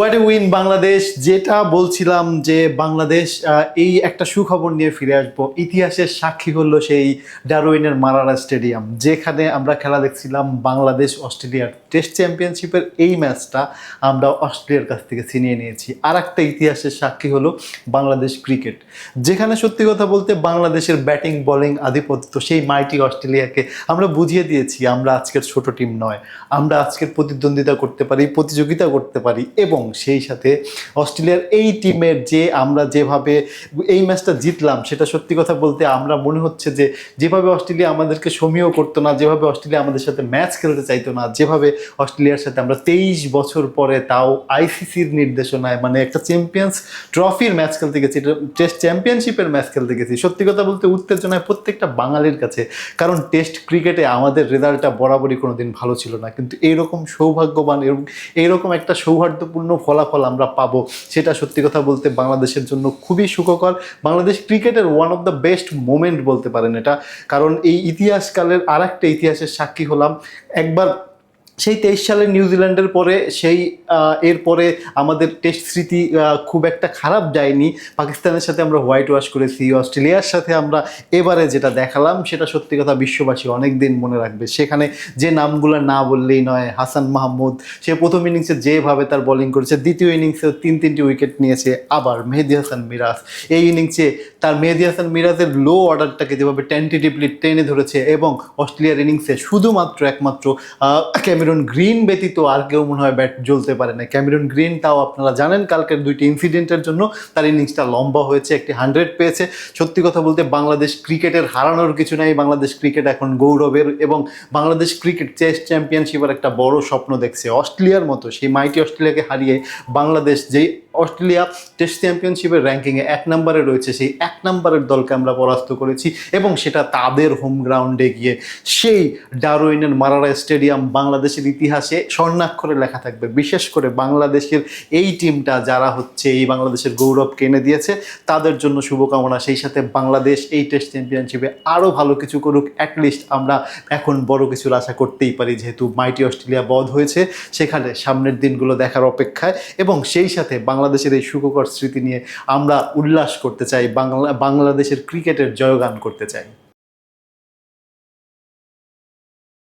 What a win Bangladesh. যেটা বলছিলাম যে বাংলাদেশ এই একটা সুখবর নিয়ে ফিরে আসবো। ইতিহাসের সাক্ষী হলো সেই ডারউইনের মারারা স্টেডিয়াম, যেখানে আমরা খেলা দেখছিলাম বাংলাদেশ অস্ট্রেলিয়ার টেস্ট চ্যাম্পিয়নশিপের। এই ম্যাচটা আমরা অস্ট্রেলিয়ার কাছ থেকে ছিনিয়ে নিয়েছি। আর একটা ইতিহাসের সাক্ষী হলো বাংলাদেশ ক্রিকেট, যেখানে সত্যি কথা বলতে বাংলাদেশের ব্যাটিং বোলিং আধিপত্য সেই মাইটি অস্ট্রেলিয়াকে আমরা বুঝিয়ে দিয়েছি আমরা আজকের ছোট টিম নয়, আমরা আজকের প্রতিদ্বন্দ্বিতা করতে পারি, প্রতিযোগিতা করতে পারি। এবং সেই সাথে অস্ট্রেলিয়ার এই টিমের যে আমরা যেভাবে এই ম্যাচটা জিতলাম, সেটা সত্যি কথা বলতে আমরা মনে হচ্ছে যে যেভাবে অস্ট্রেলিয়া আমাদেরকে সমীহ করতো না, যেভাবে অস্ট্রেলিয়া আমাদের সাথে ম্যাচ খেলতে চাইতো না, যেভাবে অস্ট্রেলিয়ার সাথে আমরা 23 বছর পরে তাও আইসিসির নির্দেশনায় মানে একটা চ্যাম্পিয়ন্স ট্রফির ম্যাচ খেলতে গেছি, টেস্ট চ্যাম্পিয়নশিপের ম্যাচ খেলতে গেছি। সত্যি কথা বলতে উত্তেজনায় প্রত্যেকটা বাঙালির কাছে, কারণ টেস্ট ক্রিকেটে আমাদের রেজাল্টটা বরাবরই কোনোদিন ভালো ছিল না, কিন্তু এইরকম সৌভাগ্যবান এইরকম একটা সৌহার্দ্যপূর্ণ ফলাফল আমরা পাবো, সেটা সত্যি কথা বলতে বাংলাদেশের জন্য খুবই সুখকর। বাংলাদেশ ক্রিকেটের one of the best moment বলতে পারেন এটা, কারণ এই ইতিহাসকালের আর একটা ইতিহাসের সাক্ষী হলাম। একবার সেই 23 সালের নিউজিল্যান্ডের পরে এরপরে আমাদের টেস্ট স্মৃতি খুব একটা খারাপ যায়নি। পাকিস্তানের সাথে আমরা হোয়াইট ওয়াশ করেছি, অস্ট্রেলিয়ার সাথে আমরা এবারে যেটা দেখালাম সেটা সত্যি কথা বিশ্ববাসী অনেক দিন মনে রাখবে। সেখানে যে নামগুলো না বললেই নয়, হাসান মাহমুদ, সে প্রথম ইনিংসে যেভাবে তার বোলিং করেছে, দ্বিতীয় ইনিংসেও তিনটি উইকেট নিয়েছে। আবার মেহেদী হাসান মিরাজ এই ইনিংসে তার মেহেদী হাসান মিরাজের লো অর্ডারটাকে যেভাবে টেন্টেটিভলি টেনে ধরেছে, এবং অস্ট্রেলিয়ার ইনিংসে শুধুমাত্র একমাত্র ক্যামেরন গ্রিন ব্যতীত আর কেউ মনে হয় ব্যাট জ্বলতে পারে না। ক্যামেরন গ্রিন, তাও আপনারা জানেন কালকের দুইটি ইনসিডেন্টের জন্য তার ইনিংসটা লম্বা হয়েছে, একটি 100 পেয়েছে। সত্যি কথা বলতে বাংলাদেশ ক্রিকেটের হারানোর কিছু নাই, বাংলাদেশ ক্রিকেট এখন গৌরবের, এবং বাংলাদেশ ক্রিকেট টেস্ট চ্যাম্পিয়নশিপের একটা বড় স্বপ্ন দেখছে। অস্ট্রেলিয়ার মতো সেই মাইটি অস্ট্রেলিয়াকে হারিয়ে বাংলাদেশ, যেই অস্ট্রেলিয়া টেস্ট চ্যাম্পিয়নশিপের র্যাঙ্কিংয়ে 1 নম্বরে রয়েছে, সেই 1 নম্বরের দলকে আমরা পরাস্ত করেছি, এবং সেটা তাদের হোম গ্রাউন্ডে গিয়ে। সেই ডারউইনের মারারা স্টেডিয়াম বাংলাদেশের ইতিহাসে স্বর্ণাক্ষরে লেখা থাকবে। বিশেষ করে বাংলাদেশের এই টিমটা যারা হচ্ছে এই বাংলাদেশের গৌরবকে এনে দিয়েছে, তাদের জন্য শুভকামনা। সেই সাথে বাংলাদেশ এই টেস্ট চ্যাম্পিয়নশিপে আরও ভালো কিছু করুক। অ্যাটলিস্ট আমরা এখন বড় কিছুর আশা করতেই পারি, যেহেতু মাইটি অস্ট্রেলিয়া বধ হয়েছে। সেখানে সামনের দিনগুলো দেখার অপেক্ষায়, এবং সেই সাথে বাংলাদেশের এই সুখকর স্মৃতি নিয়ে আমরা উল্লাস করতে চাই, বাংলাদেশের ক্রিকেটের জয়গান করতে চাই।